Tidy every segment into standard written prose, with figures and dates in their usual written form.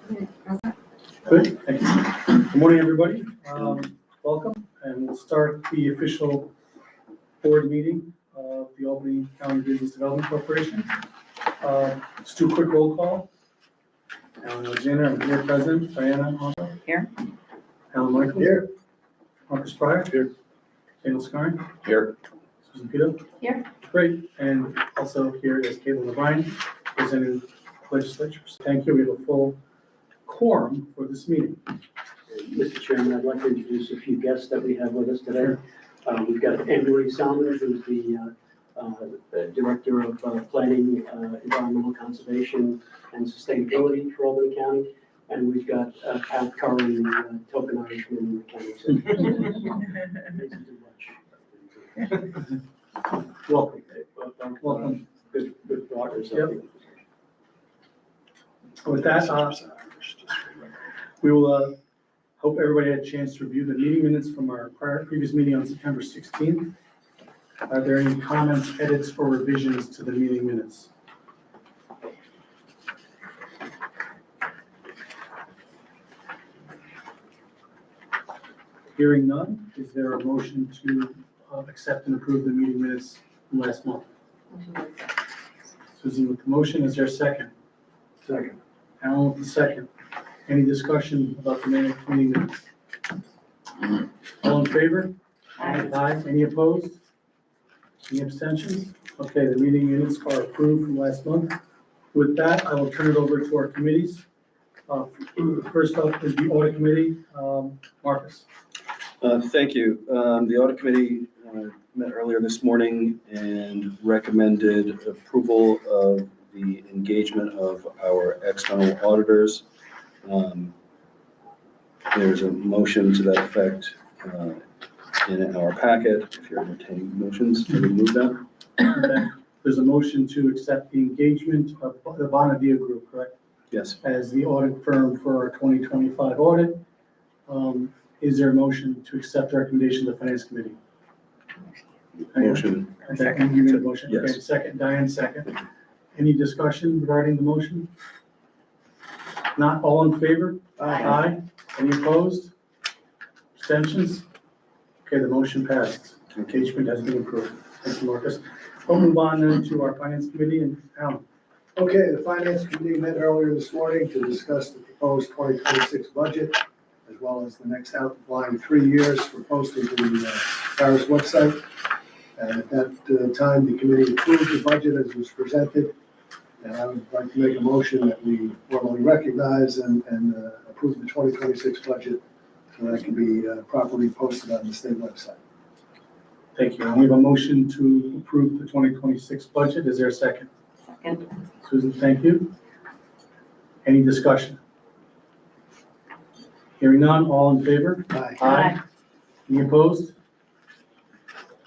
Good, thank you. Good morning, everybody. Welcome, and we'll start the official board meeting of the Albany County Business Development Corporation. Let's do a quick roll call. Alan Alexander, I'm here, President. Diana also. Here. Alan Michael. Here. Marcus Pryor. Here. Daniel Scarn. Here. Susan Pito. Here. Great, and also here is Caitlin O'Brien, presenting legislatures. Thank you. We have a full quorum for this meeting. Mr. Chairman, I'd like to introduce a few guests that we have with us today. We've got Andrew Salmon, who's the Director of Planning, Environmental Conservation and Sustainability for Albany County. And we've got Pat Curran, token Irishman in the county. Welcome. Welcome. Good progress. Yep. With that, we will hope everybody had a chance to review the meeting minutes from our previous meeting on September 16th. Are there any comments, edits, or revisions to the meeting minutes? Hearing none, is there a motion to accept and approve the meeting minutes from last month? Susan with the motion, is there a second? Second. Alan with the second. Any discussion about the meeting minutes? All in favor? Aye. Any opposed? Any abstentions? Okay, the meeting minutes are approved from last month. With that, I will turn it over to our committees. First up is the audit committee. Marcus. Thank you. The audit committee met earlier this morning and recommended approval of the engagement of our external auditors. There's a motion to that effect in our packet. If you're entertaining motions, can we move that? Okay. There's a motion to accept the engagement of the Bonadia Group, correct? Yes. As the audit firm for our 2025 audit. Is there a motion to accept the recommendation of the Finance Committee? Motion. Okay, you made a motion. Yes. Okay, second, Diane, second. Any discussion regarding the motion? Not all in favor? Aye. Any opposed? Abstentions? Okay, the motion passed. Engagement has been approved. Thank you, Marcus. We'll move on then to our Finance Committee and Alan. Okay, the Finance Committee met earlier this morning to discuss the proposed 2026 budget, as well as the next outlying 3 years for posting to the Paris website. And at that time, the committee approved the budget as was presented. And I would like to make a motion that we formally recognize and approve the 2026 budget so that it can be properly posted on the state website. Thank you. And we have a motion to approve the 2026 budget. Is there a second? Second. Susan, thank you. Any discussion? Hearing none, all in favor? Aye. Any opposed?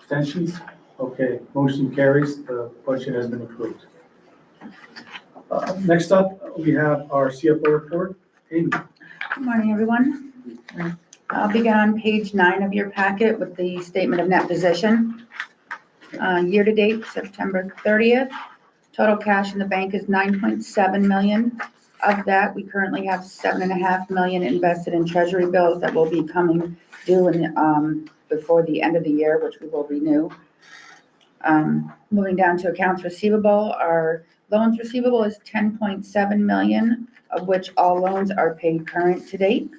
Abstentions? Okay, motion carries. The budget has been approved. Next up, we have our CFO report. Amy. Good morning, everyone. I'll begin on page 9 of your packet with the statement of net position. Year-to-date, September 30th, total cash in the bank is $9.7 million. Of that, we currently have $7.5 million invested in treasury bills that will be coming due before the end of the year, which we will renew. Moving down to accounts receivable, our loans receivable is $10.7 million, of which all loans are paid current to date.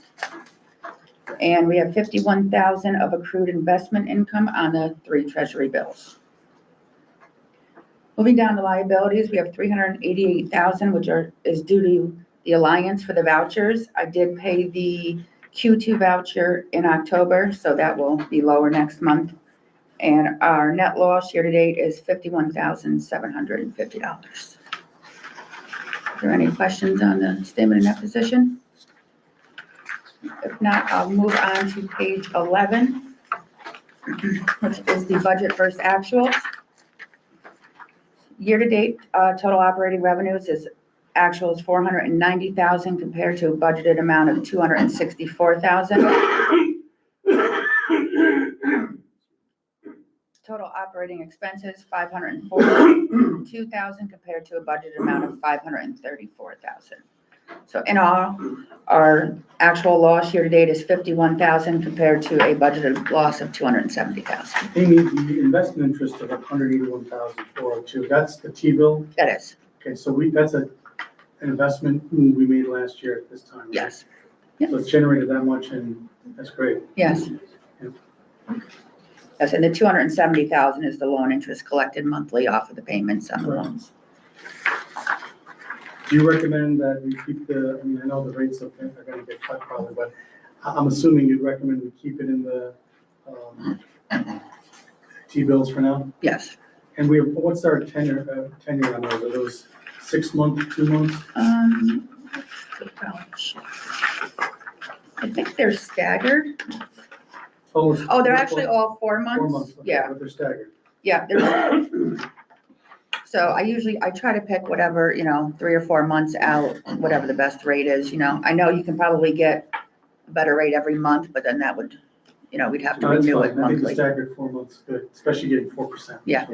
And we have $51,000 of accrued investment income on the 3 treasury bills. Moving down to liabilities, we have $388,000, which is due to the Alliance for the vouchers. I did pay the Q2 voucher in October, so that will be lower next month. And our net loss year to date is $51,750. Are there any questions on the statement of net position? If not, I'll move on to page 11, which is the budget versus actuals. Year-to-date, total operating revenues is actual is $490,000 compared to a budgeted amount of $264,000. Total operating expenses, $542,000 compared to a budgeted amount of $534,000. So in all, our actual loss year-to-date is 51,000 compared to a budgeted loss of 270,000. Amy, the investment interest of 181,402, that's the T-bill? That is, Okay, so that's an investment move we made last year at this time, right? yes, So it's generated that much, and that's great. yes. Yes, and the 270,000 is the loan interest collected monthly off of the payments on the loans. Do you recommend that we keep I mean, I know the rates are gonna get cut probably, but I'm assuming you'd recommend we keep it in the T-bills for now? Yes. And what's our tenure on those? Are those 6 months, 2 months? I think they're staggered. Oh, They're actually all 4 months. 4 months, okay, Yeah, but they're staggered. yeah. So I try to pick whatever, 3 or 4 months out, whatever the best rate is, I know you can probably get a better rate every month, but then that would, we'd have to No, that's renew fine. it I think the monthly. staggered 4 months is good, especially getting 4%. Yeah.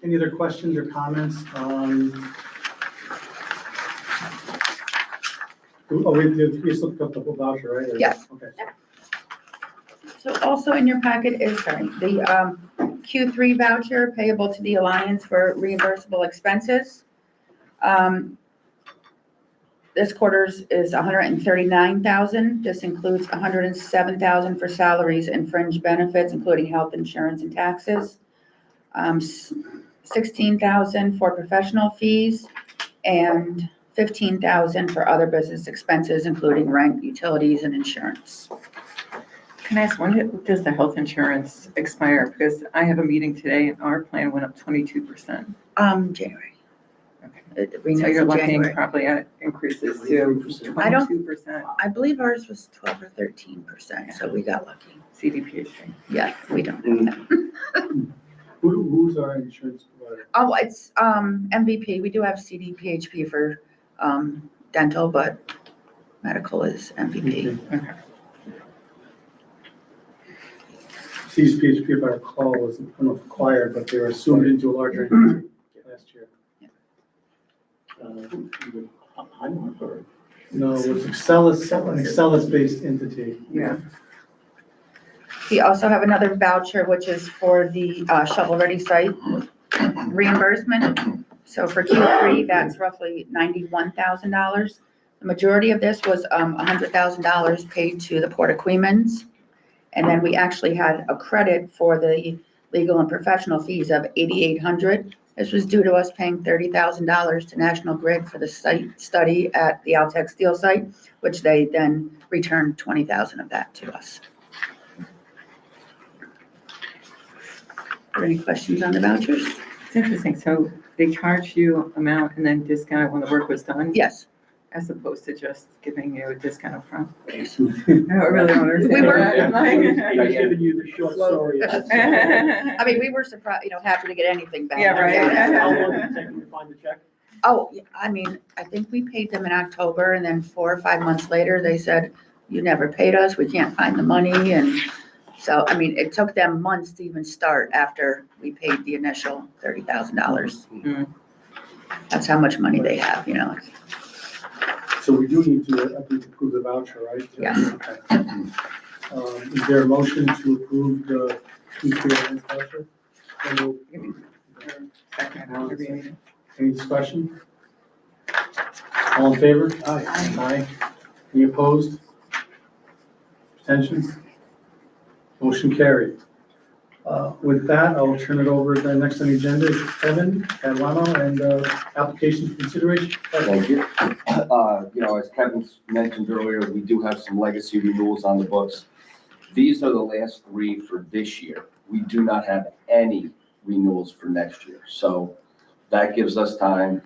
Any other questions or comments on? We just looked up the whole voucher, right? Or- Yes. Okay. So also in your packet is, the Q3 voucher payable to the Alliance for reimbursable expenses. This quarter's is 139,000. This includes 107,000 for salaries and fringe benefits, including health insurance and taxes. 16,000 for professional fees and 15,000 for other business expenses, including rent, utilities, and insurance. Can I ask, when does the health insurance expire? Because I have a meeting today and our plan went up 22%. January. Okay. It So renews you're in looking January. probably at increases to 22%. I don't- I believe ours was 12 or 13%, so we got lucky. CDPHC. Yeah, we don't have that. Who's our insurance provider? Oh, it's MVP. We do have CDPHP for dental, but medical is MVP. Okay. CSPHP, if I recall, was acquired, but they were assumed into a larger entity last year. No, it was an Excellus-based entity. Yeah. We also have another voucher, which is for the shovel-ready site reimbursement. So for Q3, that's roughly $91,000. The majority of this was $100,000 paid to the Port of Queens. And then we actually had a credit for the legal and professional fees of $8,800. This was due to us paying $30,000 to National Grid for the site study at the Altech Steel site, which they then returned 20,000 of that to us. Are there any questions on the vouchers? It's interesting. So they charge you amount and then discount it when the work was done? Yes. As opposed to just giving you a discount up front? I really don't understand We were- that. He's giving you the short story. I mean, we were surprised, happy to get anything back. Yeah, right. How long did it take you to find the check? Oh, yeah, I mean, I think we paid them in October, and then 4 or 5 months later, they said, you never paid us, we can't find the money, and so, I mean, it took them months to even start after we paid the initial $30,000. Mm. That's how much money they have, So we do need to, I think, approve the voucher, right? Yes. Okay. Is there a motion to approve the Q3 voucher? Second. Any discussion? All in favor? Aye. Aye. Any opposed? Abstentions? Motion carried. With that, I'll turn it over. The next on the agenda is Kevin Catalano and application for consideration. Thank you. As Kevin mentioned earlier, we do have some legacy renewals on the books. These are the last 3 for this year. We do not have any renewals for next year. So that gives us time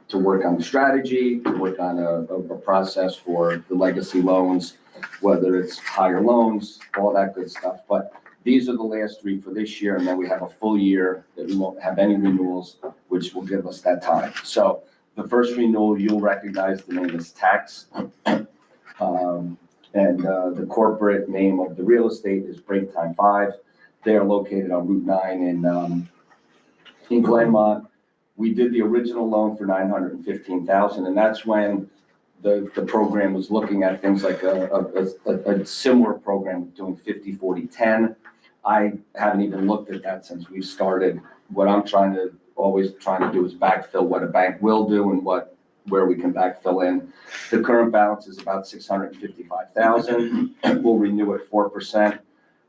to work on the strategy, to work on a process for the legacy loans, whether it's higher loans, all that good stuff. But these are the last 3 for this year, and then we have a full year that we won't have any renewals, which will give us that time. So the first renewal, you'll recognize the name is Tax. The corporate name of the real estate is Break Time 5. They are located on Route 9 in Glenmont. We did the original loan for $915,000, and that's when the program was looking at things like a similar program doing 50, 40, 10. I haven't even looked at that since we started. What I'm always trying to do is backfill what a bank will do and where we can backfill in. The current balance is about $655,000. We'll renew at 4%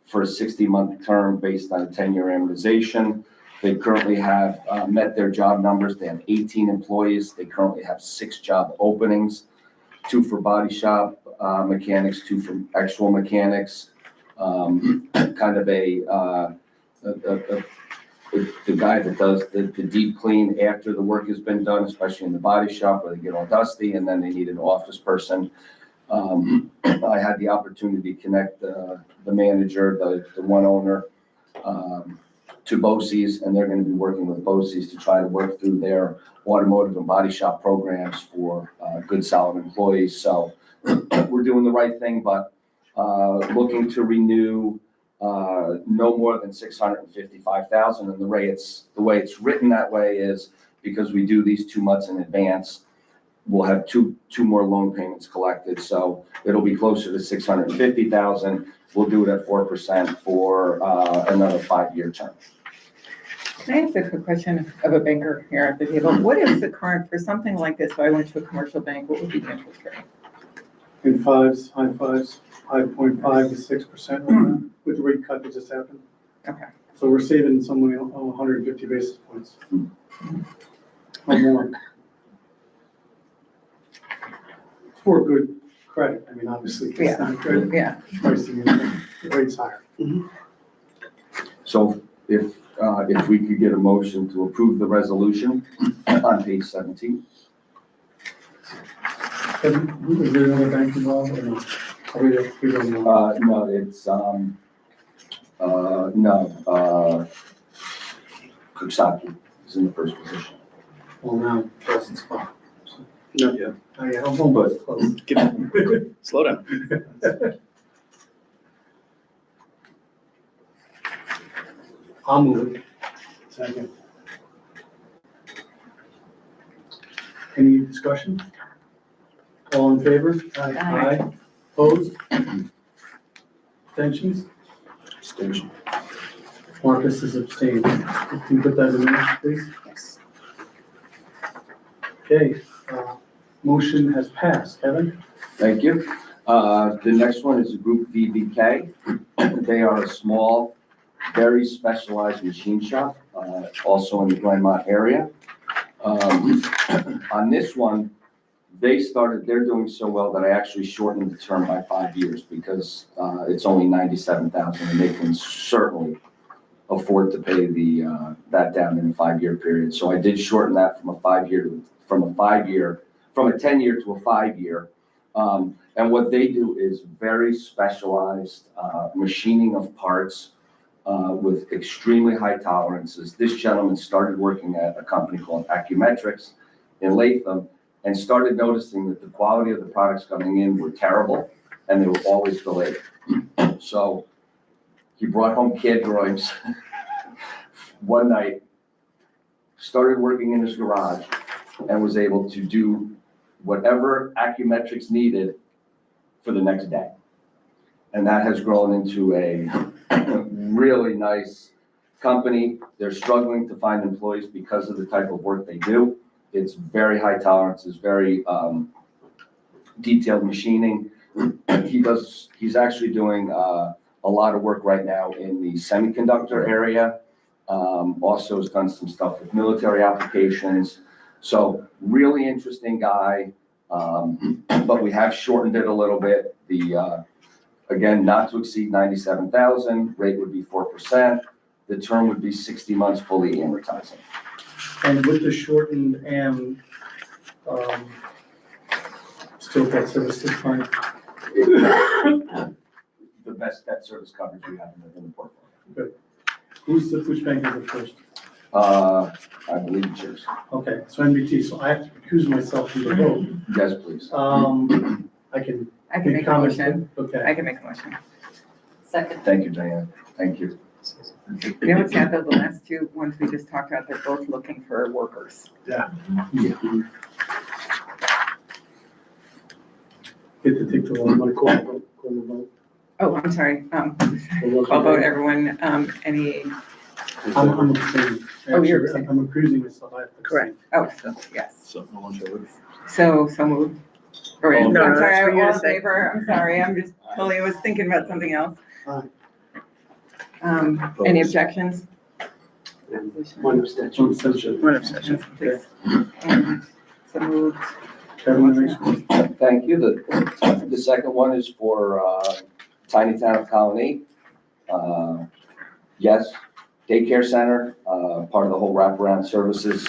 for a 60-month term based on a 10-year amortization. They currently have met their job numbers. They have 18 employees. They currently have 6 job openings, 2 for body shop mechanics, 2 for actual mechanics. Kind of the guy that does the deep clean after the work has been done, especially in the body shop where they get all dusty, and then they need an office person. I had the opportunity to connect the manager, the one owner, to BOCES, and they're going to be working with BOCES to try to work through their automotive and body shop programs for good, solid employees. So we're doing the right thing, but looking to renew no more than $655,000. And the way it's written that way is because we do these 2 months in advance, we'll have two more loan payments collected. So it'll be closer to $650,000. We'll do it at 4% for another 5-year term. Can I ask a quick question of a banker here at the table? What is the current, for something like this, if I went to a commercial bank, what would be the interest rate? In fives, high fives, 5.5 to 6% right now, with the rate cut that just happened. Okay. So we're saving someone 150 basis points. Or more. For good credit. I mean, obviously, it's not good Yeah. pricing, and the rate's higher. So if we could get a motion to approve the resolution on page 17. Is there another bank involved or no? We don't know. No, it's, Kuksaki is in the first position. Well, now, Justin's spot. Not yet. Oh, yeah, I'm home, but close. Slow down. I'll move it. Second. Any discussion? All in favor? Aye. Opposed? Abstentions? Abstention. Marcus is abstaining. Can you put that in the minutes, please? Yes. Okay, motion has passed. Kevin? Thank you. The next one is a group VBK. They are a small, very specialized machine shop, also in the Glenmont area. On this one, they're doing so well that I actually shortened the term by 5 years because it's only $97,000 and they can certainly afford to pay that down in a 5-year period. So I did shorten that from a 10-year to a 5-year. And what they do is very specialized machining of parts with extremely high tolerances. This gentleman started working at a company called ACBDC in Latham and started noticing that the quality of the products coming in were terrible and they were always delayed. So he brought home CAD drawings one night, started working in his garage, and was able to do whatever ACBDC needed for the next day. And that has grown into a really nice company. They're struggling to find employees because of the type of work they do. It's very high tolerances, very detailed machining. He's actually doing a lot of work right now in the semiconductor area. Also has done some stuff with military applications. So really interesting guy, but we have shortened it a little bit. Again, not to exceed $97,000, rate would be 4%. The term would be 60 months fully amortizing. And with the shortened still debt service decline. The best debt service coverage we have in the portfolio. Which bank is it first? I believe it's yours. Okay, so NBT, so I have to recuse myself from the vote. Yes, please. I can. I can make a motion. Okay. I can make a motion. Second. Thank you, Diane. Thank you. You know what's sad though, the last two ones we just talked about, they're both looking for workers. Get to take the I'm one. gonna call the vote. Oh, I'm sorry, All those call in vote, favor? everyone, any, I'm abstaining. Oh, you're Actually, I'm recusing myself. I have to abstain. Correct. oh, so, yes, So, no one favor? so moved. Or, Oh, I'm no, no, that's for sorry, you to all in say. favor, I'm sorry, I'm just totally was thinking about something else. Aye. Any Opposed? objections? And one abstention. One abstention. One abstention. Please. So moved. Kevin, the next one. Thank you. The second one is for Tiny Town of Colony. Yes, daycare center, part of the whole wraparound services.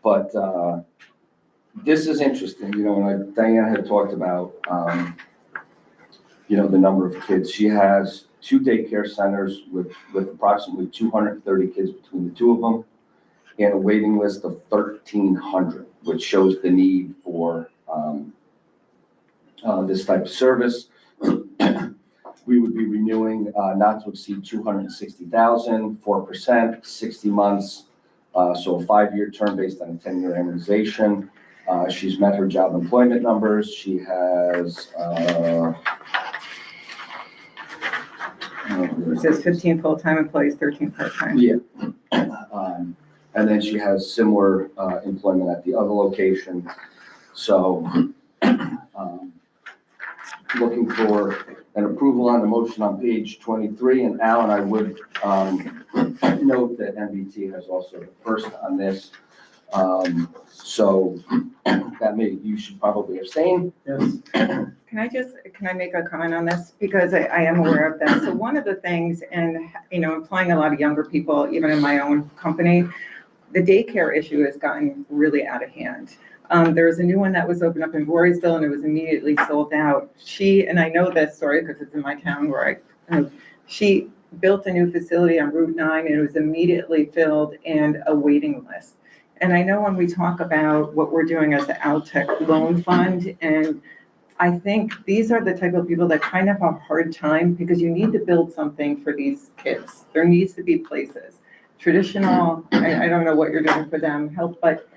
But this is interesting, you know, and Diane had talked about, you know, the number of kids. She has 2 daycare centers with approximately 230 kids between the 2 of them, and a waiting list of 1,300, which shows the need for this type of service. We would be renewing not to exceed 260,000, 4%, 60 months. So a 5-year term based on a 10-year amortization. She's met her job employment numbers. She has, It says 15 full-time employees, 13 part-time. yeah. And then she has similar employment at the other location. So looking for an approval on the motion on page 23. And Alan, I would note that MBT has also the first on this. So that you should probably abstain. Yes. Can I make a comment on this? Because I am aware of that. So one of the things, and, you know, employing a lot of younger people, even in my own company, the daycare issue has gotten really out of hand. There was a new one that was opened up in Voorheesville and it was immediately sold out. And I know this story because it's in my town where she built a new facility on Route 9 and it was immediately filled and a waiting list. And I know when we talk about what we're doing as the Altech Loan Fund, and I think these are the type of people that kind of have a hard time because you need to build something for these kids. There needs to be places. Traditional, I don't know what you're doing for them, help, but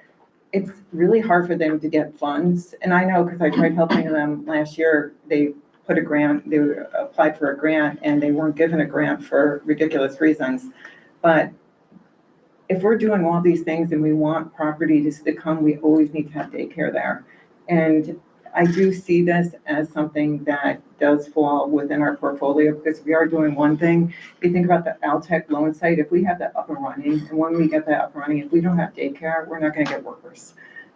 it's really hard for them to get funds. And I know because I tried helping them last year, they put a grant, they applied for a grant and they weren't given a grant for ridiculous reasons. But if we're doing all these things and we want properties to come, we always need to have daycare there. And I do see this as something that does fall within our portfolio because we are doing one thing. If you think about the Altech loan site, if we have that up and running, and when we get that up and running, if we don't have daycare, we're not gonna get workers.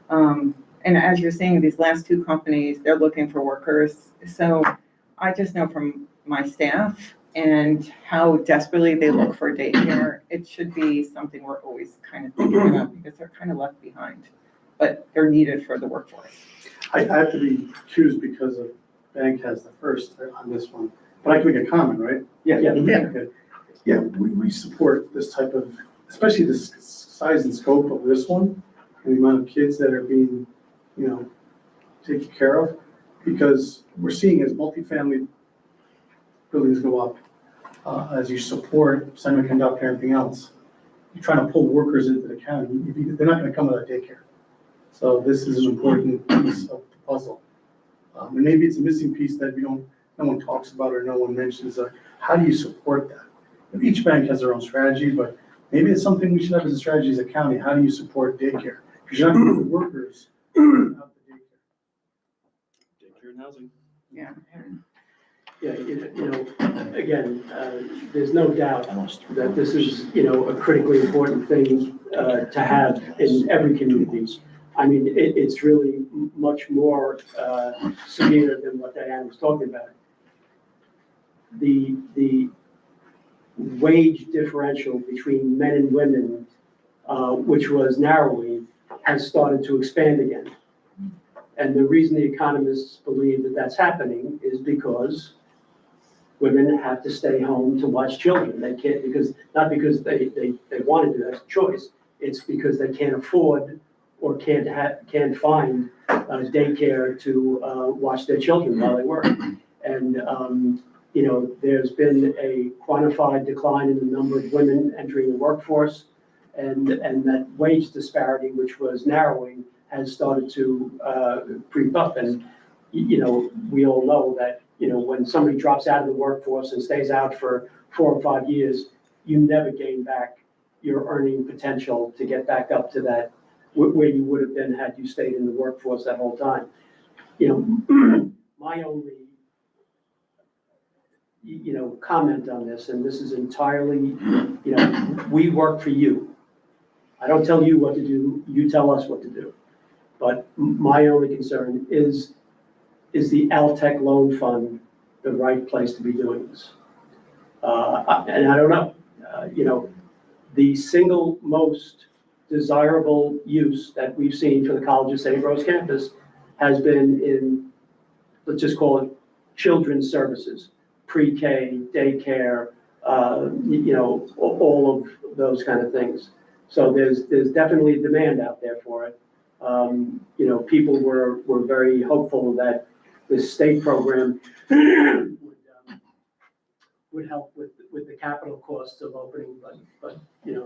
And as you're saying, these last 2 companies, they're looking for workers. So I just know from my staff and how desperately they look for daycare, it should be something we're always kind of thinking about because they're kind of left behind, but they're needed for the workforce. I have to be accused because of bank has the first on this one, but I can make a comment, right? Yeah. Okay. Yeah, we support this type of, especially the size and scope of this one, and the amount of kids that are being, you know, taken care of, because we're seeing as multifamily buildings go up, as you support semiconductor and everything else, you're trying to pull workers into the county, they're not gonna come without daycare. So this is an important piece of the puzzle. And maybe it's a missing piece that no one talks about or no one mentions. How do you support that? Each bank has their own strategy, but maybe it's something we should have as a strategy as a county. How do you support daycare? Because you're not going to get workers without the daycare. Daycare and housing. Yeah. Yeah, you know, again, there's no doubt that this is, you know, a critically important thing to have in every community. I mean, it's really much more severe than what Diane was talking about. The wage differential between men and women, which was narrowing, has started to expand again. And the reason the economists believe that that's happening is because women have to stay home to watch children. They can't, not because they want to do that, that's a choice. It's because they can't afford or can't find daycare to watch their children while they work. And There's been a quantified decline in the number of women entering the workforce, and that wage disparity, which was narrowing, has started to creep up. And, we all know that, when somebody drops out of the workforce and stays out for 4 or 5 years, you never gain back your earning potential to get back up to that, where you would have been had you stayed in the workforce that whole time. My only, comment on this, and this is entirely, we work for you. I don't tell you what to do, you tell us what to do. But my only concern is the Altech loan fund the right place to be doing this? And I don't know, the single most desirable use that we've seen for the College of St. Rose campus has been in, let's just call it children's services, pre-K, daycare, all of those kind of things. So there's definitely a demand out there for it. People were very hopeful that this state program would help with the capital costs of opening, but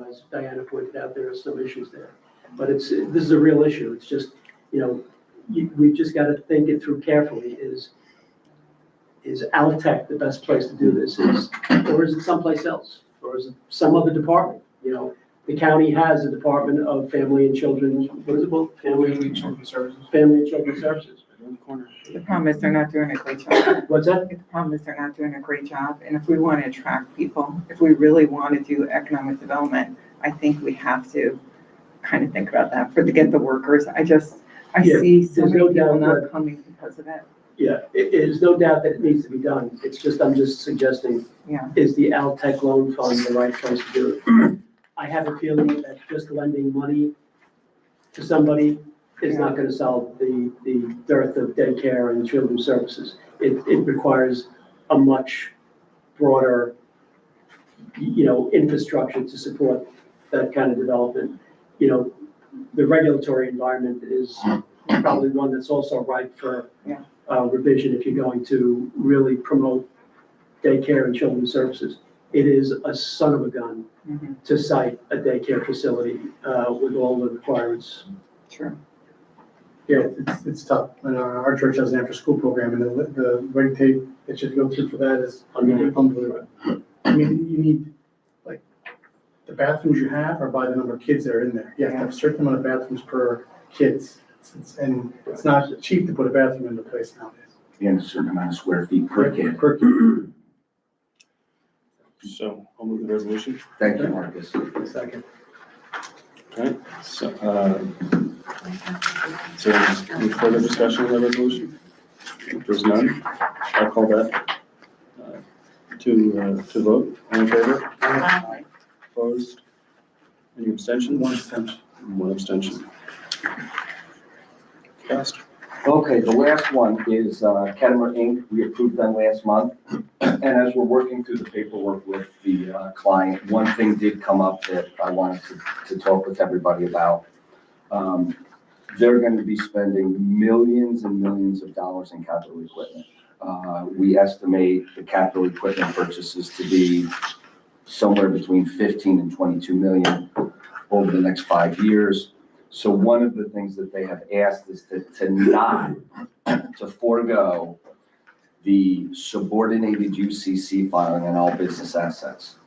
as Diana pointed out, there are some issues there. But this is a real issue. It's just, we've just got to think it through carefully. Is Altech the best place to do this? Or is it someplace else? Or is it some other department? The county has a Department of Family and Children, what is it called? Family and Children Services. Family and Children Services. The problem is they're not doing a great job. What's that? The problem is they're not doing a great job. And if we want to attract people, if we really want to do economic development, I think we have to kind of think about that to get the workers. I see so there's many no people doubt not that- coming because of it. Yeah, there's no doubt that it needs to be done. I'm just suggesting, Yeah. is the Altech loan fund the right place to do it? I have a feeling that just lending money to somebody is not gonna solve the dearth of daycare and children's services. It requires a much broader, infrastructure to support that kind of development. The regulatory environment is probably one that's also ripe for revision if you're going to really promote daycare and children's services. It is a son of a gun Mhm. to cite a daycare facility with all the requirements. True. Yeah, it's tough. And our church has an after-school program, and the red tape that you go through for that is unbelievable. I mean, you need, like, the bathrooms you have are by the number of kids that are in there. You have to have a certain amount of bathrooms per kids. And it's not cheap to put a bathroom in the place nowadays. And a certain amount of square feet per kid. Per kid. So I'll move the resolution. Thank you, Marcus. Second. Okay, so, any further discussion on the resolution? If there's none, I'll call that to vote. All in favor? Opposed? Any abstentions? One abstention. One abstention. Passed. Okay, the last one is Kettemer Inc. We approved them last month. And as we're working through the paperwork with the client, one thing did come up that I wanted to talk with everybody about. They're going to be spending millions and millions of dollars in capital equipment. We estimate the capital equipment purchases to be somewhere between 15 and 22 million over the next 5 years. So one of the things that they have asked is to forego the subordinated UCC filing on all business assets,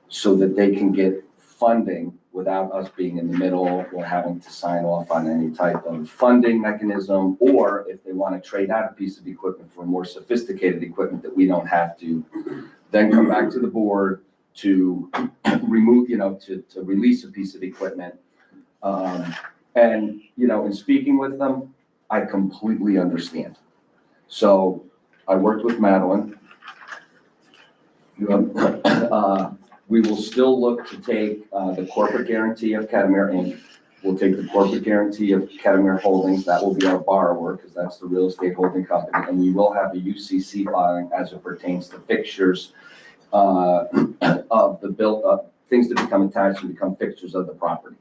so that they can get funding without us being in the middle or having to sign off on any type of funding mechanism, or if they want to trade out a piece of equipment for more sophisticated equipment that we don't have to then come back to the board to remove, to release a piece of equipment. And, in speaking with them, I completely understand. So I worked with Madeline. We will still look to take the corporate guarantee of Kettemer Inc. We'll take the corporate guarantee of Kettemer Holdings. That will be our borrower, because that's the real estate holding company. And we will have a UCC filing as it pertains to fixtures of the built-up, things that become attached and become fixtures of the property.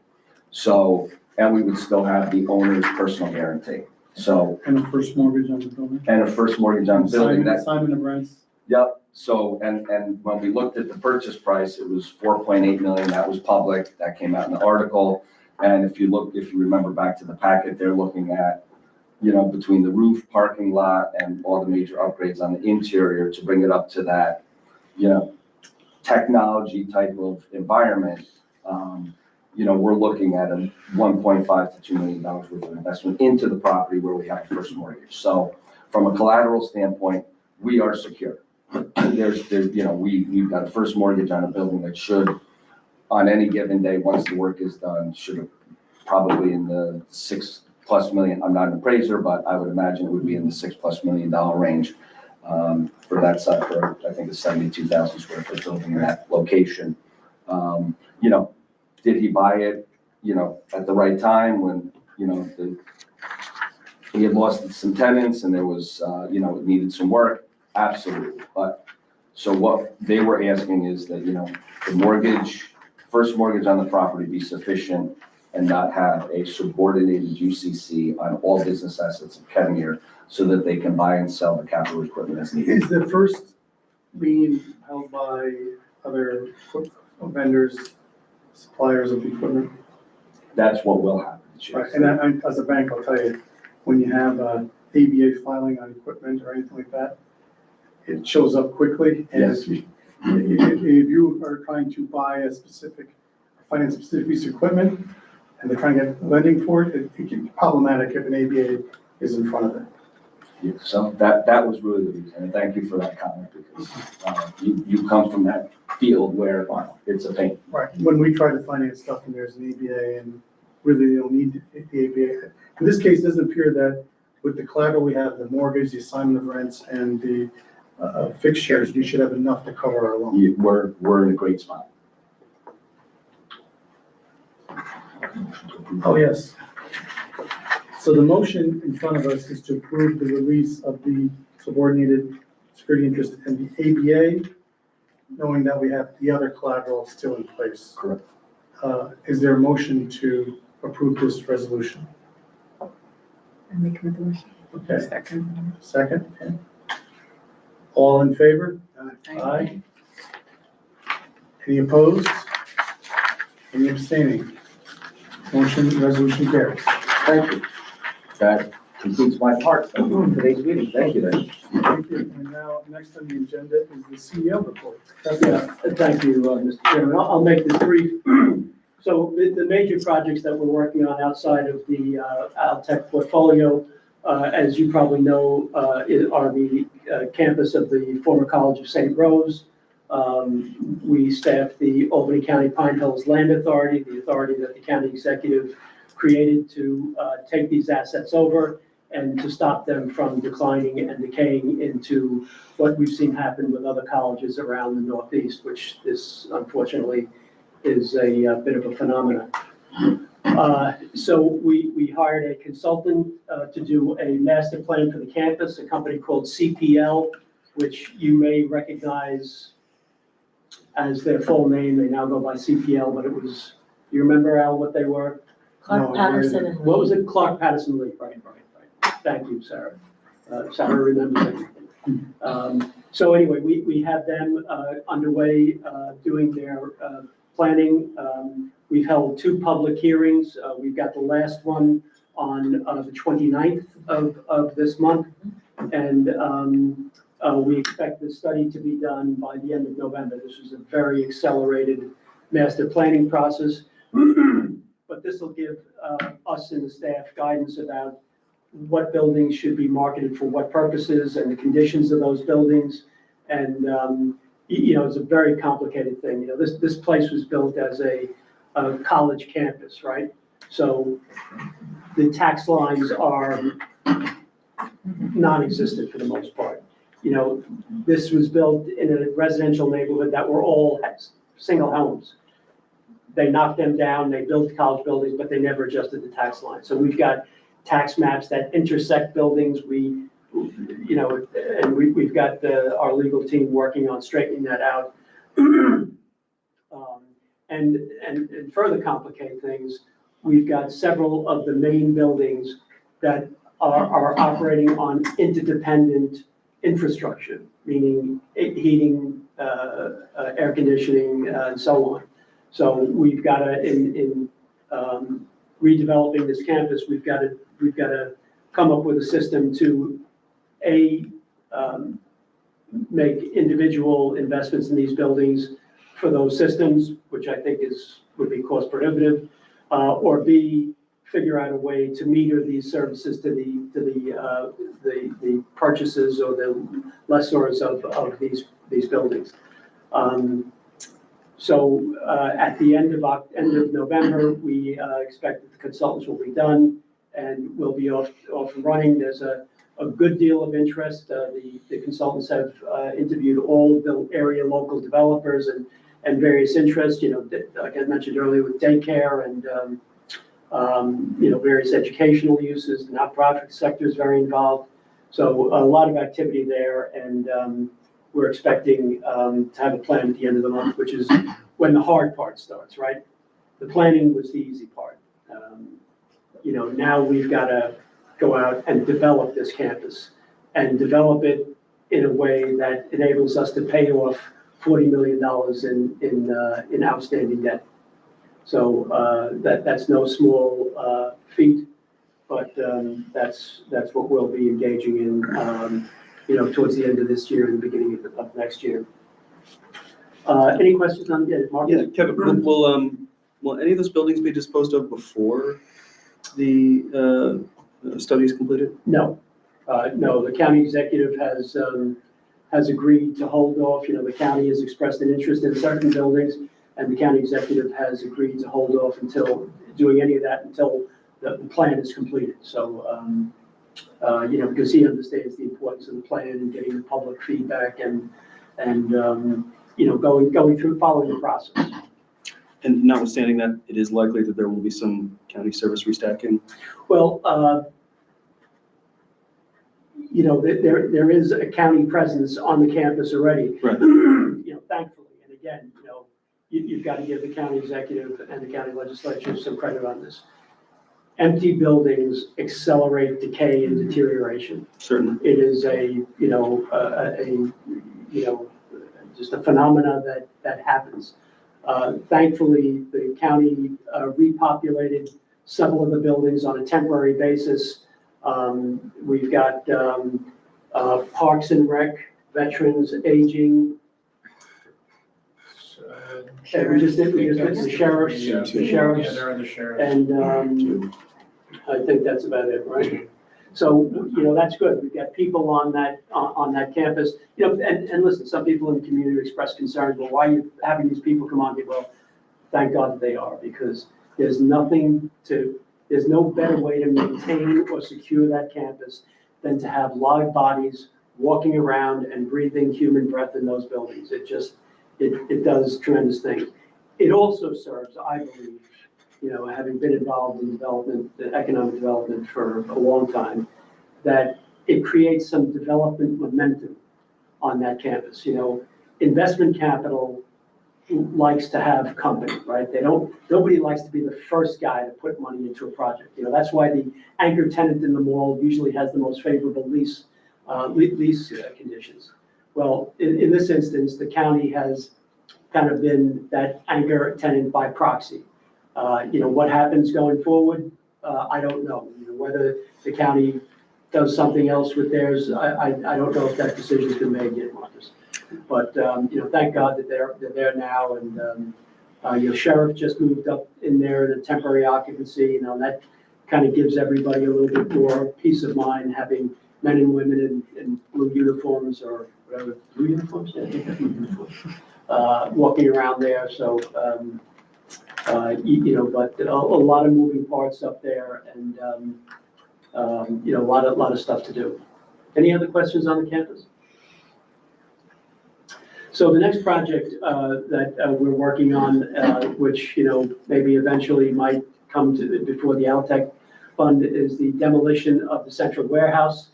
So, and we would still have the owner's personal guarantee. So, And a first mortgage on the building. and a first mortgage on the building, that, Assignment of rents. yep. So, and when we looked at the purchase price, it was 4.8 million, that was public, that came out in the article. And if you remember back to the packet, they're looking at, between the roof, parking lot, and all the major upgrades on the interior to bring it up to that, technology type of environment. We're looking at a $1.5 to $2 million worth of investment into the property where we have a first mortgage. So from a collateral standpoint, we are secure. We've got a first mortgage on a building that should, on any given day, once the work is done, should have probably in the $6+ million. I'm not an appraiser, but I would imagine it would be in the $6+ million range for that site, for I think a 72,000 square foot building in that location. Did he buy it, at the right time when, he had lost some tenants and there was, it needed some work? Absolutely. But, so what they were asking is that, the first mortgage on the property be sufficient and not have a subordinated UCC on all business assets of Kenmere so that they can buy and sell the capital equipment as needed. Is the first lien held by other vendors, suppliers of equipment? That's what will happen. Right, and as a bank, I'll tell you, when you have ABA filing on equipment or anything like that, it shows up quickly. And Yes. if you are trying to buy finance a specific piece of equipment, and they're trying to get lending for it, it can be problematic if an ABA is in front of it. Yeah, so that was really the reason, and thank you for that comment, because you come from that field where it's a pain. Right, when we try to finance stuff and there's an ABA and really they don't need the ABA. In this case, it doesn't appear that with the collateral we have, the mortgage, the assignment of rents, and the fixtures, you should have enough to cover our loan. We're in a great spot. Oh, yes. So the motion in front of us is to approve the release of the subordinated security interest and the ABA, knowing that we have the other collateral still in place. Correct. Is there a motion to approve this resolution? I make a motion. Okay, Second. second? Okay. All in favor? Aye. Any opposed? Any abstaining? Resolution carries. Thank you. That completes my part of today's meeting. Thank you. Thank you. And now, next on the agenda is the CEO report. Yeah, thank you, Mr. Chairman. I'll make this brief. So the major projects that we're working on outside of the Altech portfolio, as you probably know, are the campus of the former College of St. Rose. We staff the Albany County Pine Hills Land Authority, the authority that the county executive created to take these assets over and to stop them from declining and decaying into what we've seen happen with other colleges around the Northeast, which this unfortunately is a bit of a phenomenon. So we hired a consultant to do a master plan for the campus, a company called CPL, which you may recognize as their full name. They now go by CPL, but it was, you remember, Al, what they were? Clark Patterson and What was Lee. it? Clark Patterson Lee, right. Thank you, Sarah. Sarah remembers everything. So anyway, we have them underway doing their planning. We've held 2 public hearings. We've got the last one on the 29th of this month. And we expect the study to be done by the end of November. This is a very accelerated master planning process. But this will give us and the staff guidance about what buildings should be marketed for what purposes and the conditions of those buildings. And, it's a very complicated thing. This place was built as a college campus, right? So the tax lines are non-existent for the most part. This was built in a residential neighborhood that were all single homes. They knocked them down, they built college buildings, but they never adjusted the tax line. So we've got tax maps that intersect buildings. We've got our legal team working on straightening that out. And further complicate things, we've got several of the main buildings that are operating on interdependent infrastructure, meaning heating, air conditioning, and so on. So we've got to, in redeveloping this campus, we've got to come up with a system to, make individual investments in these buildings for those systems, which I think would be cost prohibitive, or B, figure out a way to meter these services to the purchases or the lessors of these buildings. So at the end of November, we expect that the consultants will be done and will be off and running. There's a good deal of interest. The consultants have interviewed all the area local developers and various interests, like I mentioned earlier with daycare and, various educational uses. The nonprofit sector is very involved. So a lot of activity there, and we're expecting to have a plan at the end of the month, which is when the hard part starts, right? The planning was the easy part. Now we've got to go out and develop this campus and develop it in a way that enables us to pay off $40 million in outstanding debt. So that's no small feat, but that's what we'll be engaging in, towards the end of this year and the beginning of next year. Any questions on that, Mark? Yeah, Kevin, will any of those buildings be disposed of before the study is completed? No, the county executive has agreed to hold off. The county has expressed an interest in certain buildings, and the county executive has agreed to hold off until doing any of that until the plan is completed. So, because he understands the importance of the plan and getting the public feedback and going through, following the process. And notwithstanding that, it is likely that there will be some county service restacking? Well, there is a county presence on the campus already. Right. Thankfully, and again, you've got to give the county executive and the county legislature some credit on this. Empty buildings accelerate decay and deterioration. Certainly. It is just a phenomena that happens. Thankfully, the county repopulated several of the buildings on a temporary basis. We've got Parks and Rec, Veterans, Aging. We just did the sheriffs. Yeah, they're in the sheriff. And I think that's about it, right? So, that's good. We've got people on that campus, and listen, some people in the community express concern, well, why are you having these people come on here? Well, thank God that they are, because there's no better way to maintain or secure that campus than to have live bodies walking around and breathing human breath in those buildings. It does tremendous things. It also serves, I believe, having been involved in economic development for a long time, that it creates some development momentum on that campus. Investment capital likes to have company, right? Nobody likes to be the first guy to put money into a project. That's why the anchor tenant in the mall usually has the most favorable lease conditions. Well, in this instance, the county has kind of been that anchor tenant by proxy. What happens going forward, I don't know. Whether the county does something else with theirs, I don't know if that decision's been made yet, Marcus. But, thank God that they're there now, and sheriff just moved up in there in a temporary occupancy, that kind of gives everybody a little bit more peace of mind, having men and women in blue uniforms or whatever, blue uniforms? Yeah, I think that's blue uniforms. Walking around there, so, but a lot of moving parts up there, and, a lot of stuff to do. Any other questions on the campus? So the next project that we're working on, which maybe eventually might come to before the Altech fund, is the demolition of the central warehouse.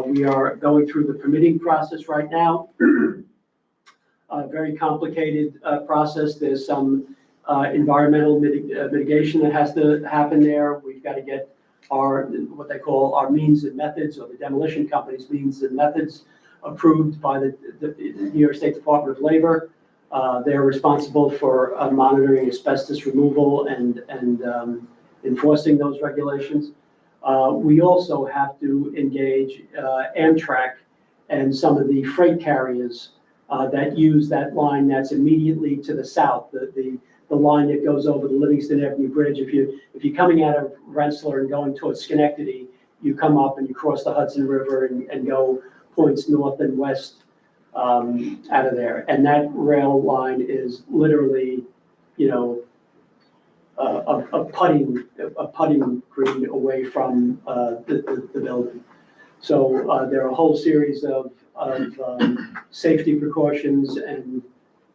We are going through the permitting process right now. A very complicated process. There's some environmental mitigation that has to happen there. We've got to get are what they call our means and methods, or the demolition company's means and methods approved by the New York State Department of Labor. They're responsible for monitoring asbestos removal and enforcing those regulations. We also have to engage Amtrak and some of the freight carriers that use that line that's immediately to the south, the line that goes over the Livingston Avenue Bridge. If you're coming out of Rensselaer and going towards Schenectady, you come up and you cross the Hudson River and go points north and west out of there. And that rail line is literally, a putting green away from the building. So there are a whole series of safety precautions and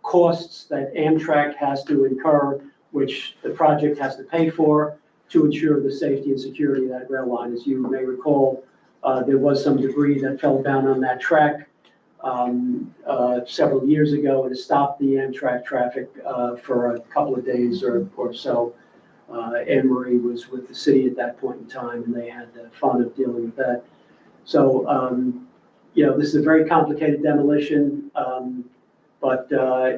costs that Amtrak has to incur, which the project has to pay for, to ensure the safety and security of that rail line. As you may recall, there was some debris that fell down on that track several years ago, and it stopped the Amtrak traffic for a couple of days or so. Anne Marie was with the city at that point in time, and they had fun of dealing with that. So, this is a very complicated demolition, but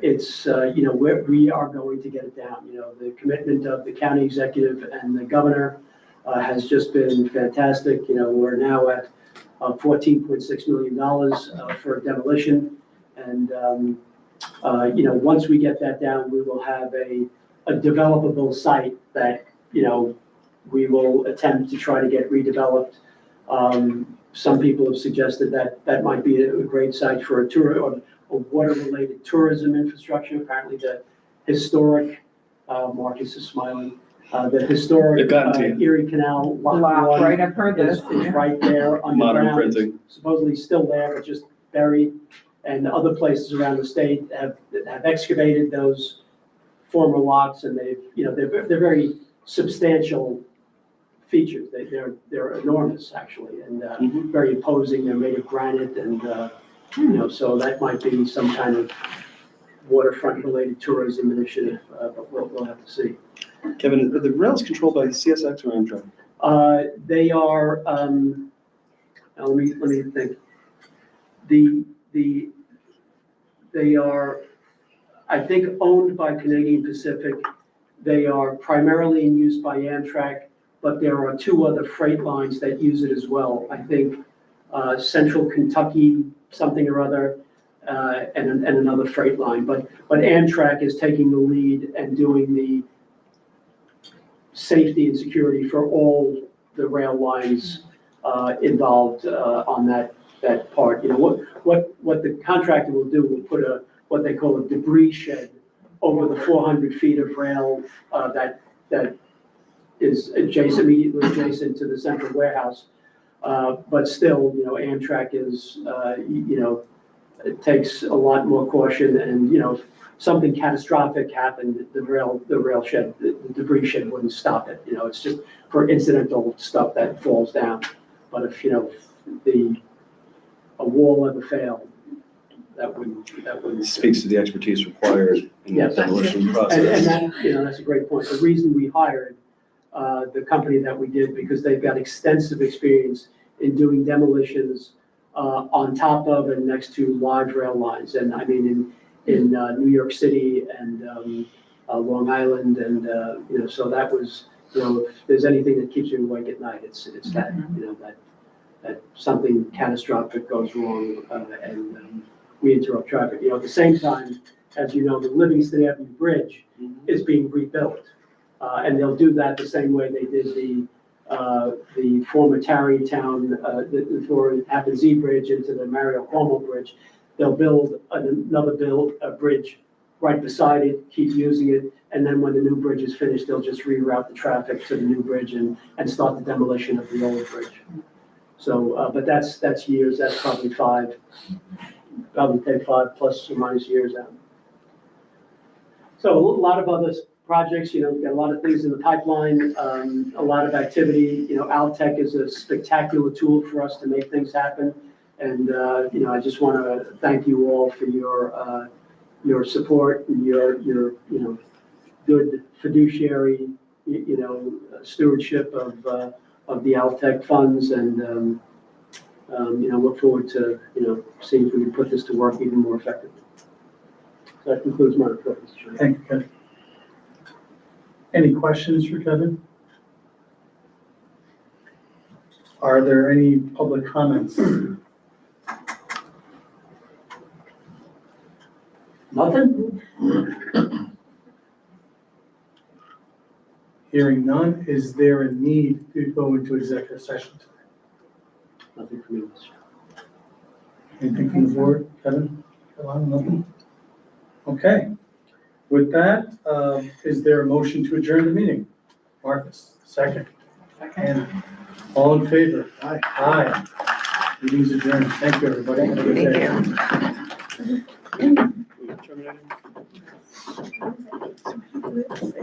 it's, we are going to get it down. The commitment of the county executive and the governor has just been fantastic. We're now at $14.6 million for demolition. And, once we get that down, we will have a developable site that, we will attempt to try to get redeveloped. Some people have suggested that might be a great site for a tour or water-related tourism infrastructure. Apparently the historic, Marcus is smiling, the historic Erie Canal Lot 1 right, I've heard this. is right there underground. Modern printing. It's supposedly still there, but just buried. And other places around the state have excavated those former lots, and they're very substantial features. They're enormous, actually, and very imposing. They're made of granite, and so that might be some kind of waterfront-related tourism initiative, but we'll have to see. Kevin, are the rails controlled by CSX or Amtrak? They are. Now let me think. They are, I think, owned by Canadian Pacific. They are primarily in use by Amtrak, but there are two other freight lines that use it as well. I think Central Kentucky, something or other, and another freight line. But Amtrak is taking the lead and doing the safety and security for all the rail lines involved on that part. What the contractor will do will put what they call a debris shed over the 400 feet of rail that is immediately adjacent to the central warehouse. But still, Amtrak is, it takes a lot more caution, and, if something catastrophic happened, the rail shed, the debris shed wouldn't stop it. It's just for incidental stuff that falls down. But if, a wall ever failed, that wouldn't. Speaks to the expertise required in the Yes. demolition And process. that, that's a great point. The reason we hired the company that we did, because they've got extensive experience in doing demolitions on top of and next to live rail lines. And I mean, in New York City and Long Island, and so that was, if there's anything that keeps you awake at night, it's that, that something catastrophic goes wrong and we interrupt traffic. At the same time, as you know, the Livingston Avenue Bridge is being rebuilt. And they'll do that the same way they did the former Tarrytown, the Tappan Zee Bridge into the Mario Cuomo Bridge. They'll build another bridge right beside it, keep using it, and then when the new bridge is finished, they'll just reroute the traffic to the new bridge and start the demolition of the old bridge. So, but that's years, that's probably take 5 plus or minus years out. So a lot of other projects, we've got a lot of things in the pipeline, a lot of activity. Altech is a spectacular tool for us to make things happen. And, I just want to thank you all for your support and your good fiduciary, stewardship of the Altech funds and, look forward to, seeing if we can put this to work even more effectively. So that concludes my report, Mr. Chairman. Thank you, Kevin. Any questions for Kevin? Are there any public comments? Nothing? Hearing none, is there a need to go into executive session today? Nothing for me, Mr. Chairman. Anything from the board, Kevin? Alon, nothing? Okay. With that, is there a motion to adjourn the meeting? Marcus, second. And all in favor? Aye. Aye. Meeting's adjourned. Thank you, everybody. Have a good day. Thank you.